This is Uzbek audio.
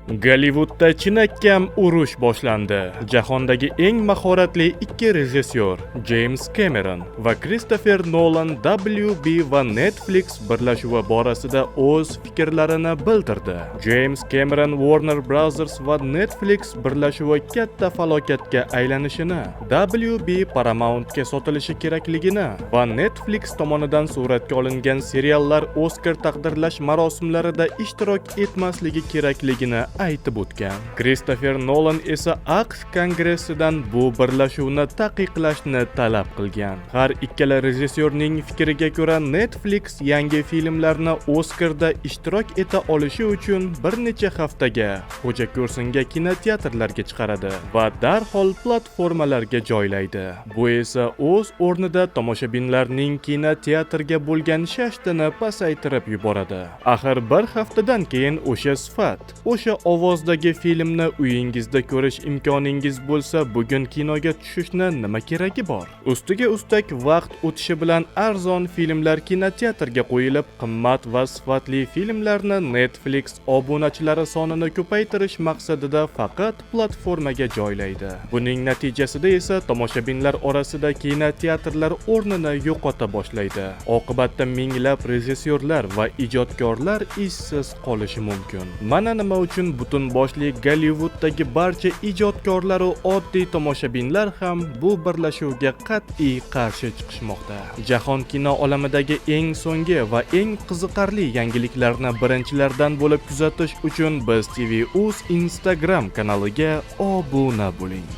Gollivudda chinakam urush boshlandi. Jahondagi eng mahoratli ikki rejissyor James Cameron va Christopher Nolan WB va Netflix birlashuvi borasida o'z fikrlarini bildirdi. James Cameron Warner Bros va Netflix birlashuvi katta falokatga aylanishini, WB Paramountga sotilishi kerakligini va Netflix tomonidan suratga olingan seriallar Oscar taqdirlash marosimlarida ishtirok etmasligi kerakligini aytib o'tgan. Christopher Nolan esa AQSh kongressidan bu birlashuvni taqiqlashni talab qilgan. Har ikkala rejissyorning fikriga ko'ra Netflix yangi filmlarni Oscarda ishtirok eta olishi uchun bir necha haftaga xo'ja ko'rsinga kinoteatrlarga chiqaradi va darhol platformalarga joylaydi. Bu esa o'z o'rnida tomoshabinlarning kinoteatrga bo'lgan shashtini pasaytirib yuboradi. Axir bir haftadan keyin o'sha sifat, o'sha ovozdagi filmni uyingizda ko'rish imkoningiz bo'lsa, bugun kinoga tushishni nima keragi bor? Ustiga ustak vaqt o'tishi bilan arzon filmlar kinoteatrga qo'yilib, qimmat va sifatli filmlarni Netflix obunachilari sonini ko'paytirish maqsadida faqat platformaga joylaydi. Buning natijasida esa tomoshabinlar orasida kinoteatrlar o'rnini yo'qota boshlaydi. Oqibatda minglab rejissyorlar va ijodkorlar ishsiz qolishi mumkin. Mana nima uchun butun boshli Gollivuddagi barcha ijodkorlar va oddiy tomoshabinlar ham bu birlashuvga qat'iy qarshi chiqishmoqda. Jahon kino olamidagi eng so'nggi va eng qiziqarli yangiliklarni birinchilardan bo'lib kuzatish uchun Biz TV.uz Instagram kanaliga obuna bo'ling.